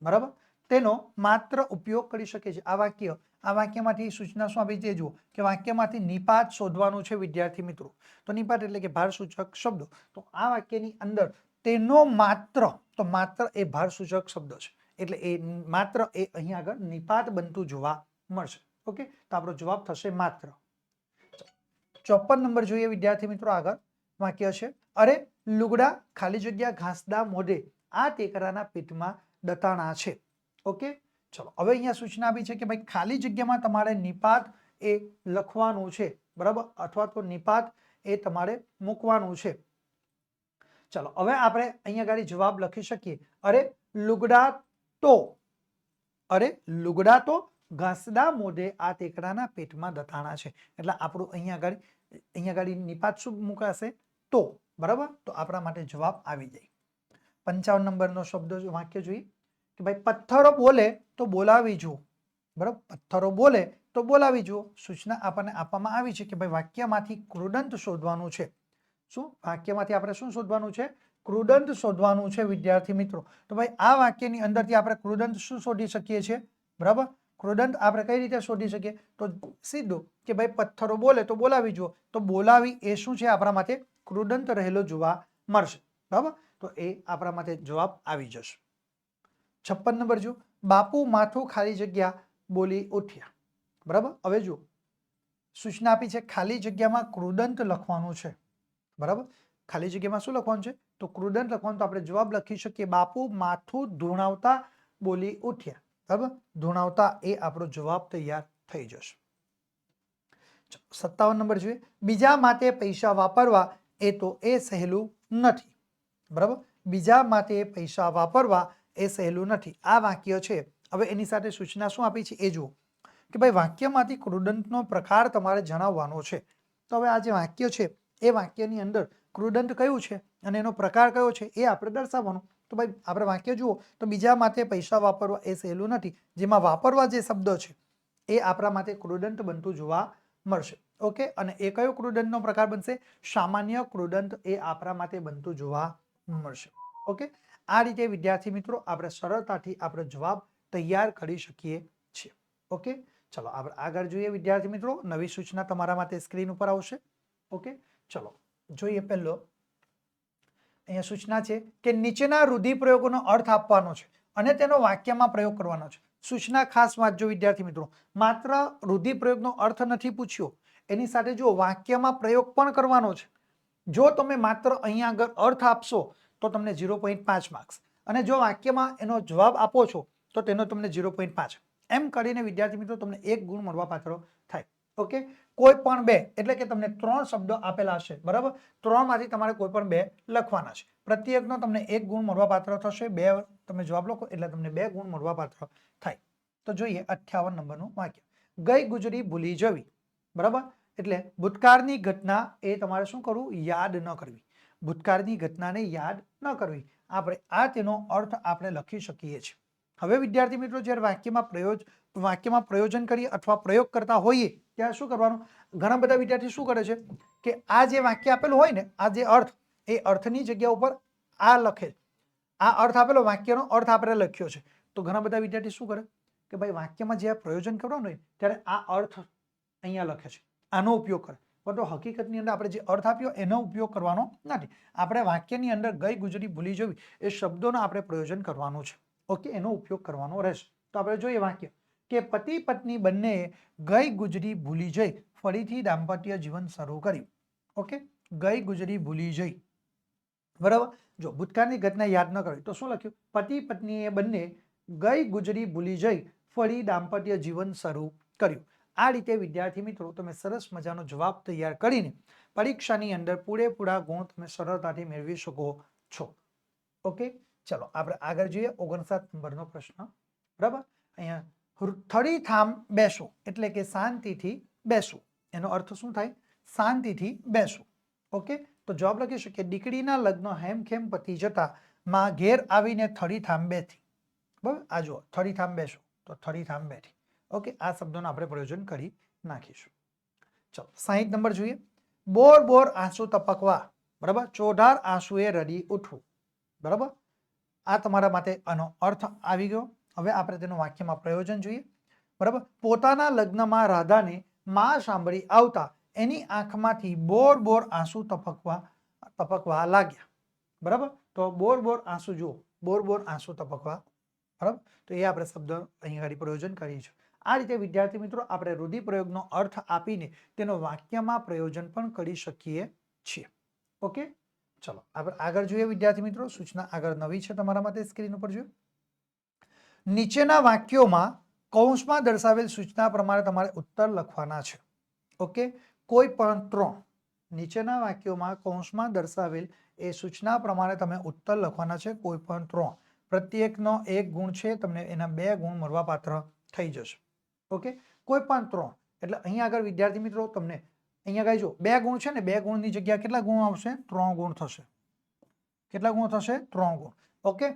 Speaker 1: બરાબર, તેનો માત્ર ઉપયોગ કરી શકે છે. આ વાક્યમાંથી સૂચના શું આપી છે? જુઓ કે વાક્યમાંથી નિપાત શોધવાનું છે વિદ્યાર્થી મિત્રો. તો નિપાત એટલે કે ભારસૂચક શબ્દો. તો આ વાક્યની અંદર તેનો માત્ર, તો માત્ર એ ભારસૂચક શબ્દ છે, એટલે એ માત્ર એ અહીંયા આગળ નિપાત બનતું જોવા મળશે. ઓકે, તો આપણો જવાબ થશે માત્ર. 54 નંબર જોઈએ વિદ્યાર્થી મિત્રો. આગળ વાક્ય છે અરે લુગડા ખાલી જગ્યા ઘાસદા મોઢે આ ટેકરાના પેટમાં દટાણા છે. ઓકે, ચલો. હવે અહીંયા સૂચના આપી છે કે ભાઈ ખાલી જગ્યામાં તમારે નિપાત એ લખવાનું છે. બરાબર, અથવા તો નિપાત એ તમારે મૂકવાનું છે. ચલો, હવે આપણે અહીંયા આગળ જવાબ લખી શકીએ અરે લુગડા તો, અરે લુગડા તો ઘાસદા મોઢે આ ટેકરાના પેટમાં દટાણા છે. એટલે આપણું અહીંયા આગળ નિપાત શું મુકાશે? તો. બરાબર, તો આપણા માટે જવાબ આવી જાય. 55 નંબરનો શબ્દ વાક્ય જોઈએ કે ભાઈ પથ્થરો બોલે તો બોલાવી જુઓ. બરાબર, પથ્થરો બોલે તો બોલાવી જુઓ. સૂચના આપણને આપવામાં આવી છે કે ભાઈ વાક્યમાંથી કૃદંત શોધવાનું છે. શું વાક્યમાંથી આપણે શું શોધવાનું છે? કૃદંત શોધવાનું છે વિદ્યાર્થી મિત્રો. તો ભાઈ આ વાક્યની અંદરથી આપણે કૃદંત શું શોધી શકીએ છીએ? બરાબર, કૃદંત આપણે કઈ રીતે શોધી શકીએ? તો સીધું કે ભાઈ પથ્થરો બોલે તો બોલાવી જુઓ. તો બોલાવી એ શું છે? આપણા માટે કૃદંત રહેલો જોવા મળશે. બરાબર, તો એ આપણા માટે જવાબ આવી જશે. 56 નંબર જો બાપુ માથું ખાલી જગ્યા બોલી ઉઠ્યા. બરાબર, હવે જો સૂચના આપી છે ખાલી જગ્યામાં કૃદંત લખવાનું છે. બરાબર, ખાલી જગ્યામાં શું લખવાનું છે? તો કૃદંત લખવાનું. તો આપણે જવાબ લખી શકીએ બાપુ માથું ધૂણાવતા બોલી ઉઠ્યા. બરાબર, ધૂણાવતા એ આપણો જવાબ તૈયાર થઈ જશે. 57 નંબર જોઈએ બીજા માટે પૈસા વાપરવા એ તો એ સહેલું નથી. બરાબર, બીજા માટે પૈસા વાપરવા એ સહેલું નથી. આ વાક્ય છે. હવે એની સાથે સૂચના શું આપી છે એ જુઓ કે ભાઈ વાક્યમાંથી કૃદંતનો પ્રકાર તમારે જણાવવાનો છે. તો હવે આ જે વાક્ય છે એ વાક્યની અંદર કૃદંત કયું છે અને એનો પ્રકાર કયો છે એ આપણે દર્શાવવાનું. તો ભાઈ આપણે વાક્ય જુઓ તો બીજા માટે પૈસા વાપરવા એ સહેલું નથી, જેમાં વાપરવા જે શબ્દ છે એ આપણા માટે કૃદંત બનતું જોવા મળશે. ઓકે, અને એ કયો કૃદંતનો પ્રકાર બનશે? સામાન્ય કૃદંત એ આપણા માટે બનતું જોવા મળશે. ઓકે, આ રીતે વિદ્યાર્થી મિત્રો આપણે સરળતાથી આપણે જવાબ તૈયાર કરી શકીએ છીએ. ઓકે, ચલો આપણે આગળ જોઈએ વિદ્યાર્થી મિત્રો. નવી સૂચના તમારા માટે સ્ક્રીન ઉપર આવશે. ઓકે, ચલો જોઈએ. પહેલો અહીંયા સૂચના છે કે નીચેના રૂઢિપ્રયોગોનો અર્થ આપવાનો છે અને તેનો વાક્યમાં પ્રયોગ કરવાનો છે. સૂચના ખાસ વાંચજો વિદ્યાર્થી મિત્રો. માત્ર રૂઢિપ્રયોગનો અર્થ નથી પૂછ્યો, એની સાથે જો વાક્યમાં પ્રયોગ પણ કરવાનો છે. જો તમે માત્ર અહીંયા આગળ અર્થ આપશો તો તમને 0.5 માર્ક્સ, અને જો વાક્યમાં એનો જવાબ આપો છો તો તેનો તમને 0.5. એમ કરીને વિદ્યાર્થી મિત્રો તમને 1 ગુણ મળવા પાત્ર થાય. ઓકે, કોઈ પણ 2 એટલે કે તમને 3 શબ્દો આપેલા હશે, બરાબર. 3 માંથી તમારે કોઈ પણ 2 લખવાના છે. પ્રત્યેકનો તમને 1 ગુણ મળવા પાત્ર થશે. 2 તમે જવાબ લખો એટલે તમને 2 ગુણ મળવા પાત્ર થાય. તો જોઈએ 58 નંબરનું વાક્ય. ગઈ ગુજરી ભૂલી જવી, બરાબર. એટલે ભૂતકાળની ઘટના એ તમારે શું કરવું? યાદ ન કરવી. ભૂતકાળની ઘટનાને યાદ ન કરવી. આપણે આ તેનો અર્થ આપણે લખી શકીએ છીએ. હવે વિદ્યાર્થી મિત્રો જ્યારે વાક્યમાં પ્રયોજન કરીએ અથવા પ્રયોગ કરતા હોઈએ ત્યારે શું કરવાનું? ઘણા બધા વિદ્યાર્થી શું કરે છે કે આ જે વાક્ય આપેલું હોય ને, આ જે અર્થ, એ અર્થની જગ્યા ઉપર આ લખે. આ અર્થ આપેલો, વાક્યનો અર્થ આપણે લખ્યો છે. તો ઘણા બધા વિદ્યાર્થી શું કરે કે ભાઈ વાક્યમાં જે પ્રયોજન કરવાનું હોય ત્યારે આ અર્થ અહીંયા લખે છે, આનો ઉપયોગ કરે. પરંતુ હકીકતની અંદર આપણે જે અર્થ આપ્યો એનો ઉપયોગ કરવાનો નથી. આપણે વાક્યની અંદર ગઈ ગુજરી ભૂલી જવી એ શબ્દોનો આપણે પ્રયોજન કરવાનું છે. ઓકે, એનો ઉપયોગ કરવાનો રહેશે. તો આપણે જોઈએ વાક્ય કે પતિ પત્ની બંનેએ ગઈ ગુજરી ભૂલી જઈ ફરીથી દાંપત્ય જીવન શરૂ કર્યું. ઓકે, ગઈ ગુજરી ભૂલી જઈ, બરાબર. જો ભૂતકાળની ઘટના યાદ ન કરવી તો શું લખ્યું? પતિ પત્નીએ બંને ગઈ ગુજરી ભૂલી જઈ ફરી દાંપત્ય જીવન શરૂ કર્યું. આ રીતે વિદ્યાર્થી મિત્રો તમે સરસ મજાનો જવાબ તૈયાર કરીને પરીક્ષાની અંદર પૂરેપૂરા ગુણ તમે સરળતાથી મેળવી શકો છો. ઓકે, ચલો આપણે આગળ જોઈએ. 59 નંબરનો પ્રશ્ન, બરાબર. અહીંયા થડીથામ બેસો એટલે કે શાંતિથી બેસવું. એનો અર્થ શું થાય? શાંતિથી બેસવું. ઓકે, તો જવાબ લખી શકીએ દીકરીના લગ્ન હેમખેમ પતી જતા માં ઘેર આવીને થડીથામ બેઠી. બરાબર, આ જુઓ થડીથામ બેસો તો થડીથામ બેઠી. ઓકે, આ શબ્દોનું આપણે પ્રયોજન કરી નાખીશું. ચલો 60 નંબર જોઈએ. બોર બોર આંસુ ટપકવા, બરાબર. ચોધાર આંસુએ રડી ઉઠવું, બરાબર. આ તમારા માટે આનો અર્થ આવી ગયો. હવે આપણે તેનું વાક્યમાં પ્રયોજન જોઈએ, બરાબર. પોતાના લગ્નમાં રાધાને માં સાંભળી આવતા એની આંખમાંથી બોર બોર આંસુ ટપકવા લાગ્યા, બરાબર. તો બોર બોર આંસુ જુઓ, બોર બોર આંસુ ટપકવા, બરાબર. તો એ આપણે શબ્દ અહીં આગળ પ્રયોજન કરીએ છીએ. આ રીતે વિદ્યાર્થી મિત્રો આપણે રૂઢિપ્રયોગનો અર્થ આપીને તેનો વાક્યમાં પ્રયોજન પણ કરી શકીએ છીએ. ઓકે, ચલો આપણે આગળ જોઈએ વિદ્યાર્થી મિત્રો. સૂચના આગળ નવી છે તમારા માટે, સ્ક્રીન ઉપર જોઈએ. નીચેના વાક્યોમાં કૌંસમાં દર્શાવેલ સૂચના પ્રમાણે તમારે ઉત્તર લખવાના છે. ઓકે, કોઈ પણ 3 નીચેના વાક્યોમાં કૌંસમાં દર્શાવેલ એ સૂચના પ્રમાણે તમે ઉત્તર લખવાના છે. કોઈ પણ 3, પ્રત્યેકનો 1 ગુણ છે, તમને એના 2 ગુણ મળવા પાત્ર થઈ જશે. ઓકે, કોઈ પણ 3 એટલે અહીંયા આગળ વિદ્યાર્થી મિત્રો તમને અહીંયા આગળ જો 2 ગુણ છે ને, 2 ગુણની જગ્યા કેટલા ગુણ આવશે? 3 ગુણ થશે. કેટલા ગુણ થશે? 3 ગુણ. ઓકે,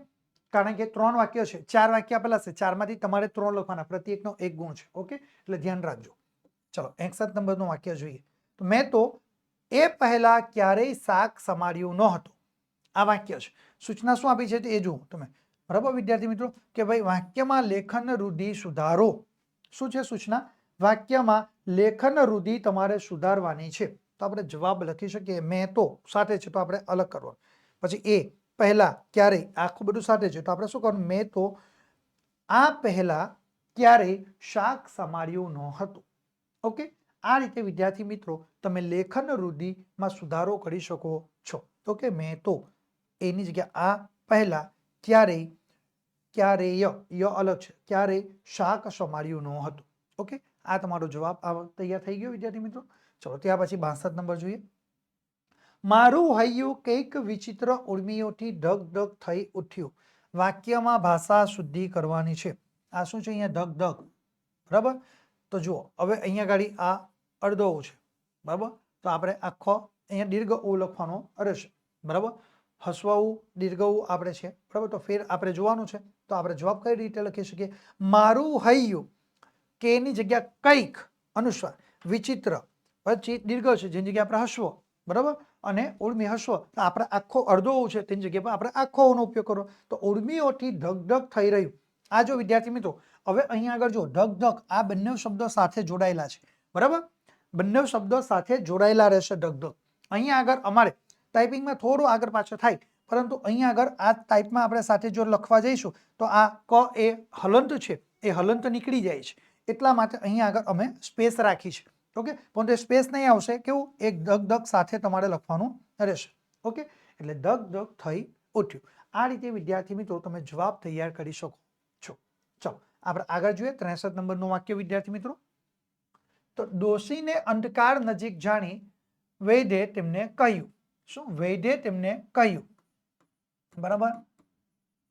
Speaker 1: કારણ કે 3 વાક્ય છે, 4 વાક્ય આપેલા છે, 4 માંથી તમારે 3 લખવાના, પ્રત્યેકનો 1 ગુણ છે. ઓકે, એટલે ધ્યાન રાખજો. ચલો 61 નંબરનું વાક્ય જોઈએ. તો મેં તો એ પહેલા ક્યારેય શાક સમાર્યું ન હતું. આ વાક્ય છે. સૂચના શું આપી છે એ જુઓ તમે, બરાબર વિદ્યાર્થી મિત્રો. કે ભાઈ વાક્યમાં લેખન રૂઢિ સુધારો. શું છે સૂચના? વાક્યમાં લેખન રૂઢિ તમારે સુધારવાની છે. તો આપણે જવાબ લખી શકીએ. મેં તો સાથે છે તો આપણે અલગ કરવાનું. પછી એ પહેલા ક્યારેય, આખું બધું સાથે છે તો આપણે શું કરવાનું? મેં તો આ પહેલા ક્યારેય શાક સમાર્યું ન હતું. ઓકે, આ રીતે વિદ્યાર્થી મિત્રો તમે લેખન રૂઢિમાં સુધારો કરી શકો છો. ઓકે, મેં તો એની જગ્યા આ પહેલા ક્યારેય અલગ છે, ક્યારેય શાક સમાર્યું ન હતું. ઓકે, આ તમારો જવાબ તૈયાર થઈ ગયો વિદ્યાર્થી મિત્રો. ચલો ત્યાર પછી 62 નંબર જોઈએ. મારું હૈયું કંઈક વિચિત્ર ઉર્મિઓથી ઢગ ઢગ થઈ ઉઠ્યું. વાક્યમાં ભાષા શુદ્ધિ કરવાની છે. આ શું છે? અહીંયા ઢગ ઢગ, બરાબર. તો જુઓ હવે અહીંયા ગાડી આ અડધો છે, બરાબર. તો આપણે આખો અહીંયા દીર્ઘ ઉ લખવાનો રહેશે, બરાબર. હસવાવું દીર્ઘવું આપણે છે, બરાબર. તો ફેર આપણે જોવાનું છે. તો આપણે જવાબ કઈ રીતે લખી શકીએ? મારું હૈયું, કે ની જગ્યા કંઈક અનુસ્વાર, વિચિત્ર પછી દીર્ઘ છે જેની જગ્યા આપણે હસવો, બરાબર, અને ઉર્મી હસો તો આપણે આખો અડધો ઓ છે તેની જગ્યાએ આપણે આખો ઓનો ઉપયોગ કરો તો ઉર્મીઓથી ઢગ ઢગ થઈ રહ્યું. આ જો વિદ્યાર્થી મિત્રો હવે અહીંયા આગળ જો ઢગ ઢગ આ બંને શબ્દો સાથે જોડાયેલા છે. બરાબર, બંને શબ્દો સાથે જોડાયેલા રહેશે ઢગ ઢગ. અહીંયા આગળ અમારે ટાઈપિંગમાં થોડું આગળ પાછળ થાય, પરંતુ અહીંયા આગળ આ ટાઈપમાં આપણે સાથે જો લખવા જઈશું તો આ ક એ હલંત છે એ હલંત નીકળી જાય છે, એટલા માટે અહીંયા આગળ અમે સ્પેસ રાખી છે. ઓકે, પણ તે સ્પેસ નહીં આવશે, કેવું એક ધગ ધગ સાથે તમારે લખવાનું રહેશે. ઓકે, એટલે ધગ ધગ થઈ ઉઠ્યું. આ રીતે વિદ્યાર્થી મિત્રો તમે જવાબ તૈયાર કરી શકો છો. ચાલો આપણે આગળ જોઈએ 63 નંબરનું વાક્ય વિદ્યાર્થી મિત્રો. તો ડોશીને અંધકાર નજીક જાણી વૈદ્યે તેમને કહ્યું. શું? વૈદ્યે તેમને કહ્યું. બરાબર,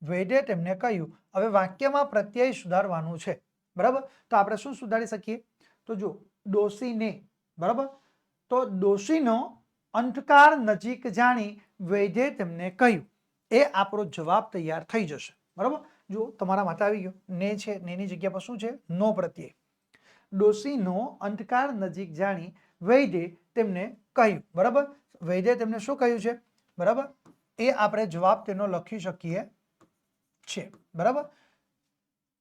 Speaker 1: વૈદ્યે તેમને કહ્યું. હવે વાક્યમાં પ્રત્યય સુધારવાનું છે. બરાબર, તો આપણે શું સુધારી શકીએ? તો જો ડોશીને, બરાબર, તો ડોશીનો અંધકાર નજીક જાણી વૈદ્યે તેમને કહ્યું, એ આપણો જવાબ તૈયાર થઈ જશે. બરાબર, જો તમારા માટે આવી ગયો ને છે, નેની જગ્યા પર શું છે? નો પ્રત્યય. ડોશીનો અંધકાર નજીક જાણી વૈદ્યે તેમને કહ્યું. બરાબર, વૈદ્યે તેમને શું કહ્યું છે? બરાબર, એ આપણે જવાબ તેનો લખી શકીએ છે. બરાબર,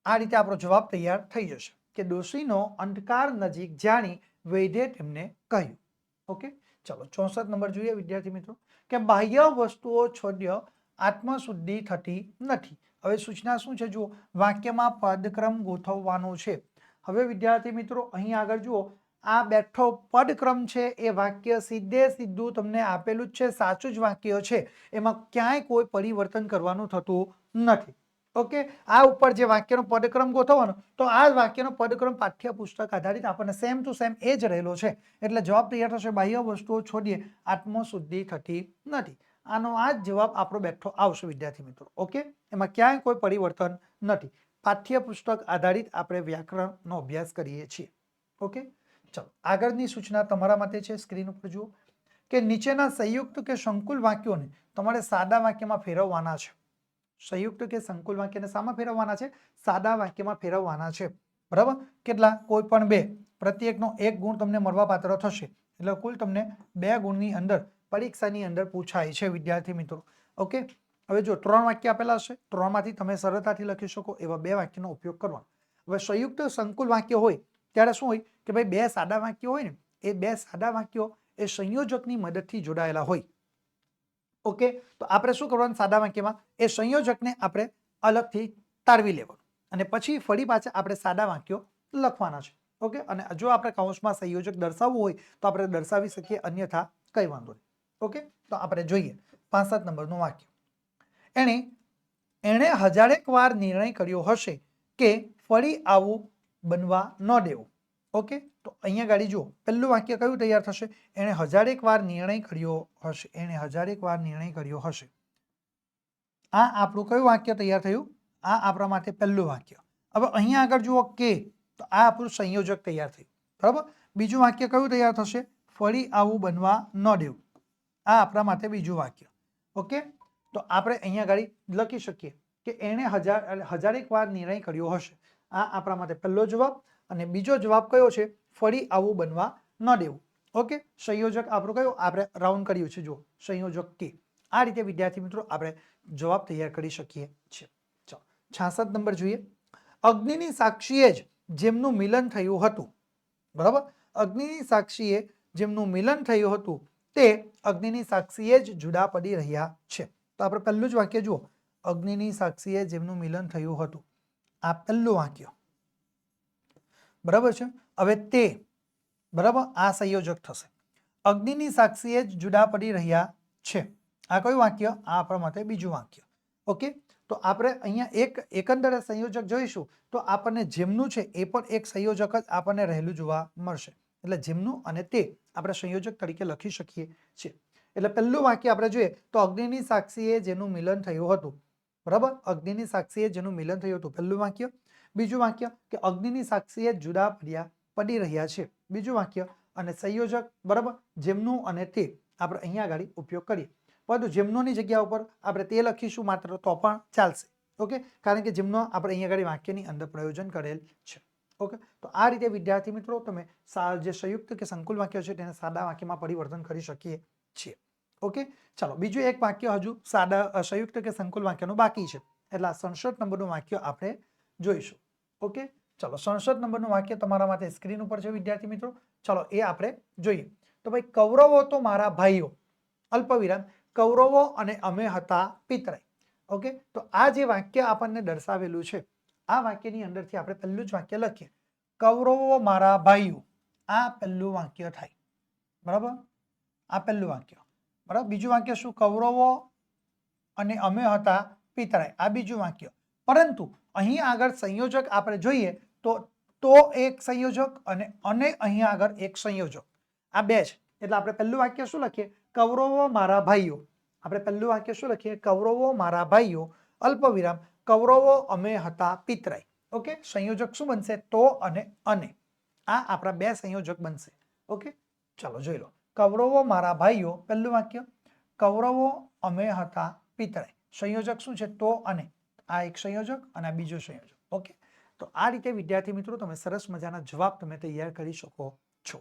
Speaker 1: આ રીતે આપણો જવાબ તૈયાર થઈ જશે કે ડોશીનો અંધકાર નજીક જાણી વૈદ્યે તેમને કહ્યું. ઓકે, ચલો 64 નંબર જોઈએ વિદ્યાર્થી મિત્રો કે બાહ્ય વસ્તુઓ છોડ્ય આત્મશુદ્ધિ થતી નથી. હવે સૂચના શું છે? જુઓ, વાક્યમાં પદક્રમ ગોઠવવાનો છે. હવે વિદ્યાર્થી મિત્રો અહીં આગળ જુઓ, આ બેઠો પદક્રમ છે એ વાક્ય સીધે સીધું તમને આપેલું જ છે, સાચું જ વાક્ય છે, એમાં ક્યાંય કોઈ પરિવર્તન કરવાનું થતું નથી. ઓકે, આ ઉપર જે વાક્યનો પદક્રમ ગોઠવવાનો, તો આ વાક્યનો પદક્રમ પાઠ્યપુસ્તક આધારિત આપણને સેમ ટુ સેમ એ જ રહેલો છે, એટલે જવાબ તૈયાર થશે બાહ્ય વસ્તુઓ છોડીએ આત્મશુદ્ધિ થતી નથી. આનો આ જ જવાબ આપણો બેઠો આવશે વિદ્યાર્થી મિત્રો. ઓકે, એમાં ક્યાંય કોઈ પરિવર્તન નથી. પાઠ્યપુસ્તક આધારિત આપણે વ્યાકરણનો અભ્યાસ કરીએ છીએ. ઓકે, ચલો આગળની સૂચના તમારા માટે છે, સ્ક્રીન ઉપર જુઓ કે નીચેના સંયુક્ત કે સંકુલ વાક્યોને તમારે સાદા વાક્યમાં ફેરવવાના છે. સંયુક્ત કે સંકુલ વાક્યને શામાં ફેરવવાના છે? સાદા વાક્યમાં ફેરવવાના છે. બરાબર, કેટલા? કોઈ પણ બે, પ્રત્યેકનો 1 ગુણ તમને મળવા પાત્ર થશે, એટલે કુલ તમને 2 ગુણની અંદર પરીક્ષાની અંદર પૂછાય છે વિદ્યાર્થી મિત્રો. ઓકે, હવે જો 3 વાક્ય આપેલા હશે, 3માંથી તમે સરળતાથી લખી શકો એવા 2 વાક્યનો ઉપયોગ કરવાનો. હવે સંયુક્ત સંકુલ વાક્ય હોય ત્યારે શું હોય કે ભાઈ 2 સાદા વાક્યો હોય ને, એ 2 સાદા વાક્યો એ સંયોજકની મદદથી જોડાયેલા હોય. ઓકે, તો આપણે શું કરવાનું? સાદા વાક્યમાં એ સંયોજકને આપણે અલગથી તારવી લેવાનું અને પછી ફરી પાછા આપણે સાદા વાક્યો લખવાના છે. ઓકે, અને જો આપણે કૌંસમાં સંયોજક દર્શાવવું હોય તો આપણે દર્શાવી શકીએ, અન્યથા કંઈ વાંધો નહીં. ઓકે, તો આપણે જોઈએ 65 નંબરનું વાક્ય. એણે હજારેક વાર નિર્ણય કર્યો હશે કે ફરી આવું બનવા ન દેવું. ઓકે, તો અહીંયા ગાડી જુઓ, પહેલું વાક્ય કયું તૈયાર થશે? એણે હજારેક વાર નિર્ણય કર્યો હશે. એણે હજારેક વાર નિર્ણય કર્યો હશે. આ આપણું કયું વાક્ય તૈયાર થયું? આ આપણા માટે પહેલું વાક્ય. હવે અહીંયા આગળ જુઓ કે, તો આ આપણું સંયોજક તૈયાર થયું. બરાબર, બીજું વાક્ય કયું તૈયાર થશે? ફરી આવું બનવા ન દેવું. આ આપણા માટે બીજું વાક્ય. ઓકે, તો આપણે અહીંયા ગાડી લખી શકીએ કે એણે હજારેક વાર નિર્ણય કર્યો હશે. આ આપણા માટે પહેલો જવાબ, અને બીજો જવાબ કયો છે? ફરી આવું બનવા ન દેવું. ઓકે, સંયોજક આપણું કયું આપણે રાઉન્ડ કર્યું છે, જો સંયોજક કે. આ રીતે વિદ્યાર્થી મિત્રો આપણે જવાબ તૈયાર કરી શકીએ છીએ. ચાલો 66 નંબર જોઈએ. અગ્નિની સાક્ષીએ જ જેમનું મિલન થયું હતું. બરાબર, અગ્નિની સાક્ષીએ જેમનું મિલન થયું હતું તે અગ્નિની સાક્ષીએ જ જુદા પડી રહ્યા છે. તો આપણે પહેલું જ વાક્ય જુઓ, અગ્નિની સાક્ષીએ જેમનું મિલન થયું હતું. આ પહેલું વાક્ય. બરાબર છે. હવે તે, બરાબર, આ સંયોજક થશે. અગ્નિની સાક્ષીએ જ જુદા પડી રહ્યા છે. આ કયું વાક્ય? આ આપણા માટે બીજું વાક્ય. ઓકે, તો આપણે અહીંયા એકંદરે સંયોજક જોઈશું તો આપણને જેમનું છે એ પણ એક સંયોજક જ આપણને રહેલું જોવા મળશે. એટલે જેમનું અને તે આપણે સંયોજક તરીકે લખી શકીએ છીએ. એટલે પહેલું વાક્ય આપણે જોઈએ તો અગ્નિની સાક્ષીએ જેનું મિલન થયું હતું. બરાબર, અગ્નિની સાક્ષીએ જેનું મિલન થયું હતું, પહેલું વાક્ય. બીજું વાક્ય કે અગ્નિની સાક્ષીએ જુદા પડી રહ્યા છે, બીજું વાક્ય. અને સંયોજક, બરાબર, જેમનું અને તે આપણે અહીંયા આગળ ઉપયોગ કરીએ. પરંતુ જેમનોની જગ્યા ઉપર આપણે તે લખીશું માત્ર તો પણ ચાલશે. ઓકે, કારણ કે જેમનો આપણે અહીંયા આગળ વાક્યની અંદર પ્રયોજન કરેલ છે. ઓકે, તો આ રીતે વિદ્યાર્થી મિત્રો તમે જે સંયુક્ત કે સંકુલ વાક્ય છે તેને સાદા વાક્યમાં પરિવર્તન કરી શકીએ છીએ. ઓકે, ચાલો બીજું એક વાક્ય હજુ સાદા સંયુક્ત કે સંકુલ વાક્યનું બાકી છે, એટલે આ 67 નંબરનું વાક્ય આપણે જોઈશું. ઓકે, ચલો 67 નંબરનું વાક્ય તમારા માટે સ્ક્રીન ઉપર છે વિદ્યાર્થી મિત્રો. ચલો એ આપણે જોઈએ. તો ભાઈ કૌરવો તો મારા ભાઈઓ, અલ્પવિરામ, કૌરવો અને અમે હતા પિતરાઈ. ઓકે, તો આ જે વાક્ય આપણને દર્શાવેલું છે, આ વાક્યની અંદરથી આપણે પહેલું જ વાક્ય લખીએ, કૌરવો મારા ભાઈઓ. આ પહેલું વાક્ય થાય, બરાબર? આ પહેલું વાક્ય, બરાબર. બીજું વાક્ય શું? કૌરવો અને અમે હતા પિતરાઈ. આ બીજું વાક્ય. પરંતુ અહીં આગળ સંયોજક આપણે જોઈએ તો એક સંયોજક અને અહીં આગળ એક સંયોજક, આ બે છે. એટલે આપણે પહેલું વાક્ય શું લખીએ? કૌરવો મારા ભાઈઓ. આપણે પહેલું વાક્ય શું લખીએ? કૌરવો મારા ભાઈઓ, અલ્પવિરામ, કૌરવો અમે હતા પિતરાઈ. ઓકે, સંયોજક શું બનશે? તો અને. આ આપણા બે સંયોજક બનશે. ઓકે, ચાલો જોઈ લો. કૌરવો મારા ભાઈઓ, પહેલું વાક્ય. કૌરવો અમે હતા પિતરાઈ, સંયોજક શું છે? તો અને. આ એક સંયોજક અને આ બીજો સંયોજક. ઓકે, તો આ રીતે વિદ્યાર્થી મિત્રો તમે સરસ મજાના જવાબ તમે તૈયાર કરી શકો છો.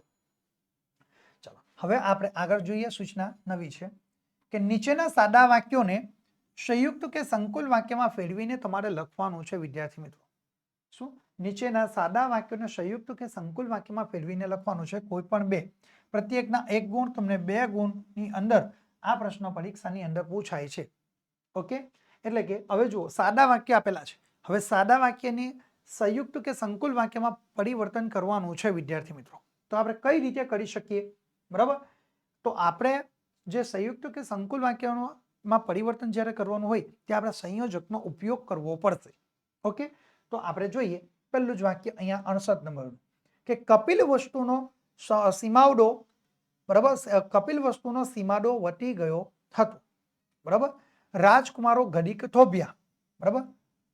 Speaker 1: ચાલો હવે આપણે આગળ જોઈએ. સૂચના નવી છે કે નીચેના સાદા વાક્યોને સંયુક્ત કે સંકુલ વાક્યમાં ફેરવીને તમારે લખવાનું છે વિદ્યાર્થી મિત્રો. શું? નીચેના સાદા વાક્યોને સંયુક્ત કે સંકુલ વાક્યમાં ફેરવીને લખવાનું છે, કોઈ પણ બે. પ્રત્યેકના 1 ગુણ, તમને 2 ગુણની અંદર આ પ્રશ્ન પરીક્ષાની અંદર પૂછાય છે. ઓકે, એટલે કે હવે જુઓ, સાદા વાક્ય આપેલા છે. હવે સાદા વાક્યની સંયુક્ત કે સંકુલ વાક્યમાં પરિવર્તન કરવાનું છે વિદ્યાર્થી મિત્રો. તો આપણે કઈ રીતે કરી શકીએ? બરાબર, તો આપણે જે સંયુક્ત કે સંકુલ વાક્યમાં પરિવર્તન જ્યારે કરવાનું હોય ત્યારે આપણે સંયોજકનો ઉપયોગ કરવો પડશે. ઓકે, તો આપણે જોઈએ પહેલું જ વાક્ય અહીંયા 68 નંબરનું કે કપિલ વસ્તુનો સીમાડો, બરાબર, કપિલ વસ્તુનો સીમાડો વટી ગયો હતો. બરાબર, રાજકુમારો ઘડીક થોભ્યા. બરાબર,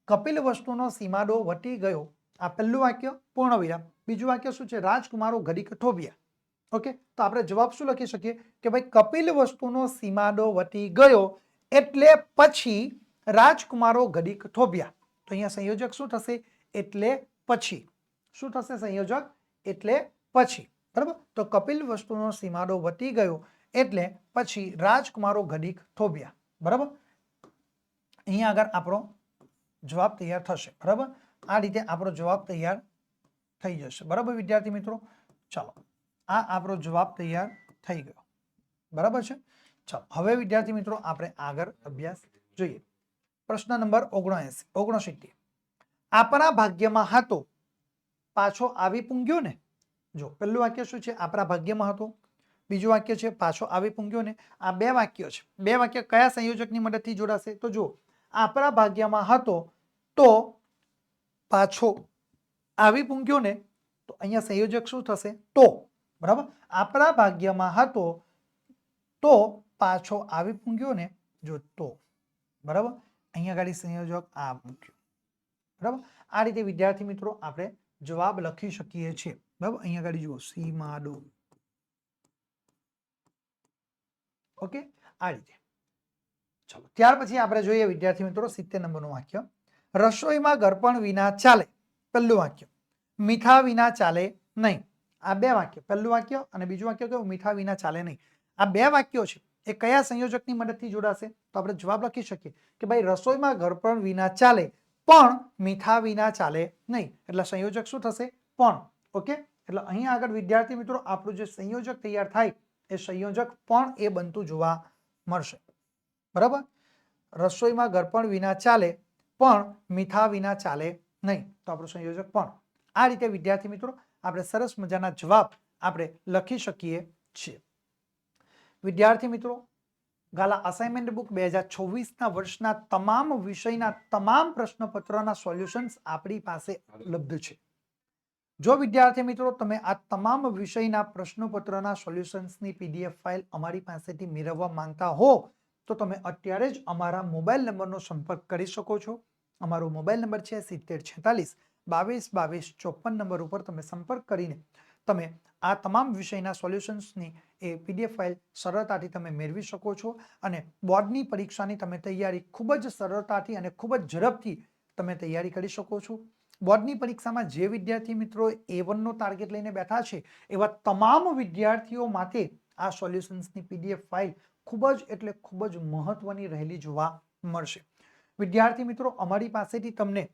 Speaker 1: કપિલ વસ્તુનો સીમાડો વટી ગયો. આ પહેલું વાક્ય, પૂર્ણ વિરામ. બીજું વાક્ય શું છે? રાજકુમારો ઘડીક થોભ્યા. ઓકે, તો આપણે જવાબ શું લખી શકીએ કે ભાઈ કપિલ વસ્તુનો સીમાડો વટી ગયો એટલે પછી રાજકુમારો ઘડીક થોભ્યા. તો અહીંયા સંયોજક શું થશે? એટલે પછી. શું થશે સંયોજક? એટલે પછી. બરાબર, તો કપિલ વસ્તુનો સીમાડો વટી ગયો એટલે પછી રાજકુમારો ઘડીક થોભ્યા. બરાબર, અહીંયા આગળ આપણો જવાબ તૈયાર થશે. બરાબર, આ રીતે આપણો જવાબ તૈયાર થઈ જશે. બરાબર વિદ્યાર્થી મિત્રો, ચાલો આ આપણો જવાબ તૈયાર થઈ ગયો. બરાબર છે. ચાલો હવે વિદ્યાર્થી મિત્રો આપણે આગળ અભ્યાસ જોઈએ. પ્રશ્ન નંબર 79. આપણા ભાગ્યમાં હતો પાછો આવી પૂંગ્યો ને. જો પહેલું વાક્ય શું છે? આપણા ભાગ્યમાં હતો. બીજું વાક્ય છે પાછો આવી પૂંગ્યો ને. આ બે વાક્યો છે. બે વાક્ય કયા સંયોજકની મદદથી જોડાશે? તો જો આપણા ભાગ્યમાં હતો તો પાછો આવી પૂંગ્યો ને, તો અહીંયા સંયોજક શું થશે? તો. બરાબર, આપણા ભાગ્યમાં હતો તો પાછો આવી પૂંગ્યો ને, જો તો. બરાબર, અહીંયા ગાડી સંયોજક આ મૂક્યો. બરાબર, આ રીતે વિદ્યાર્થી મિત્રો આપણે જવાબ લખી શકીએ છીએ. બરાબર, અહીંયા ગાડી જુઓ, સીમાડો. ઓકે, આ રીતે. ચલો ત્યાર પછી આપણે જોઈએ વિદ્યાર્થી મિત્રો 70 નંબરનું વાક્ય. રસોઈમાં ગરપણ વિના ચાલે. પહેલું વાક્ય, મીઠા વિના ચાલે નહીં. આ બે વાક્ય, પહેલું વાક્ય અને બીજું વાક્ય કેવું? મીઠા વિના ચાલે નહીં. આ બે વાક્યો છે એ કયા સંયોજકની મદદથી જોડાશે? તો આપણે જવાબ લખી શકીએ કે ભાઈ રસોઈમાં ગરપણ વિના ચાલે પણ મીઠા વિના ચાલે નહીં. એટલે સંયોજક શું થશે? પણ. ઓકે, એટલે અહીં આગળ વિદ્યાર્થી મિત્રો આપણું જે સંયોજક તૈયાર થાય એ સંયોજક પણ એ બનતું જોવા મળશે. બરાબર, રસોઈમાં ગરપણ વિના ચાલે પણ મીઠા વિના ચાલે નહીં, તો આપણું સંયોજક પણ. આ રીતે વિદ્યાર્થી મિત્રો આપણે સરસ મજાના જવાબ આપણે લખી શકીએ છીએ. વિદ્યાર્થી મિત્રો ગાલા અસાઇનમેન્ટ બુક 2024ના વર્ષના તમામ વિષયના તમામ પ્રશ્નપત્રના સોલ્યુશન્સ આપણી પાસે ઉપલબ્ધ છે. જો વિદ્યાર્થી મિત્રો તમે આ તમામ વિષયના પ્રશ્નપત્રના સોલ્યુશન્સની PDF ફાઇલ અમારી પાસેથી મેળવવા માંગતા હો તો તમે અત્યારે જ અમારા મોબાઈલ નંબરનો સંપર્ક કરી શકો છો. અમારો મોબાઈલ નંબર છે 7046 22 22 54 નંબર ઉપર તમે સંપર્ક કરીને તમે આ તમામ વિષયના સોલ્યુશન્સની એ PDF ફાઇલ સરળતાથી તમે મેળવી શકો છો અને બોર્ડની પરીક્ષાની તમે તૈયારી ખૂબ જ સરળતાથી અને ખૂબ જ ઝડપથી તમે તૈયારી કરી શકો છો. બોર્ડની પરીક્ષામાં જે વિદ્યાર્થી મિત્રો A1નો ટાર્ગેટ લઈને બેઠા છે એવા તમામ વિદ્યાર્થીઓ માટે આ સોલ્યુશન્સની PDF ફાઇલ ખૂબ જ એટલે ખૂબ જ મહત્વની રહેલી જોવા મળશે. વિદ્યાર્થી મિત્રો, અમારી પાસેથી તમને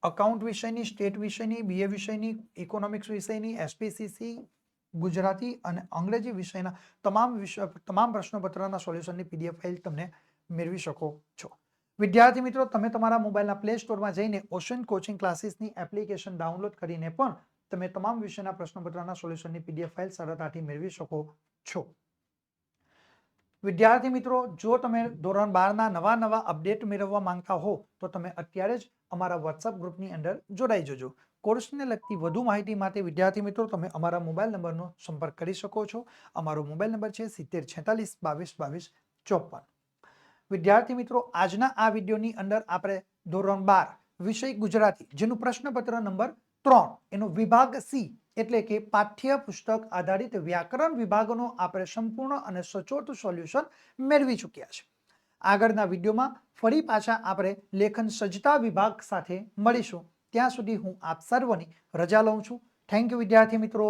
Speaker 1: અકાઉન્ટ વિષયની, સ્ટેટ વિષયની, BA વિષયની, ઇકોનોમિક્સ વિષયની, SPCC, ગુજરાતી અને અંગ્રેજી વિષયના તમામ પ્રશ્નપત્રના સોલ્યુશનની PDF ફાઇલ તમને મેળવી શકો છો. વિદ્યાર્થી મિત્રો, તમે તમારા મોબાઈલના પ્લે સ્ટોરમાં જઈને ઓશન કોચિંગ ક્લાસીસની એપ્લિકેશન ડાઉનલોડ કરીને પણ તમે તમામ વિષયના પ્રશ્નપત્રના સોલ્યુશનની PDF ફાઇલ સરળતાથી મેળવી શકો છો. વિદ્યાર્થી મિત્રો, જો તમે ધોરણ 12ના નવા અપડેટ મેળવવા માંગતા હો તો તમે અત્યારે જ અમારા WhatsApp ગ્રુપની અંદર જોડાઈ જજો. કોર્સને લગતી વધુ માહિતી માટે વિદ્યાર્થી મિત્રો તમે અમારા મોબાઈલ નંબરનો સંપર્ક કરી શકો છો. અમારો મોબાઈલ નંબર છે 7046 22 22 54. વિદ્યાર્થી મિત્રો, આજના આ વિડીયોની અંદર આપણે ધોરણ 12 વિષય ગુજરાતી જેનું પ્રશ્નપત્ર નંબર 3 એનો વિભાગ C એટલે કે પાઠ્ય પુસ્તક આધારિત વ્યાકરણ વિભાગનો આપણે સંપૂર્ણ અને સચોટ સોલ્યુશન મેળવી ચૂક્યા છે. આગળના વિડીયોમાં ફરી પાછા આપણે લેખન સજ્જતા વિભાગ સાથે મળીશું. ત્યાં સુધી હું આપ સર્વની રજા લઉં છું. થેન્ક યુ વિદ્યાર્થી મિત્રો.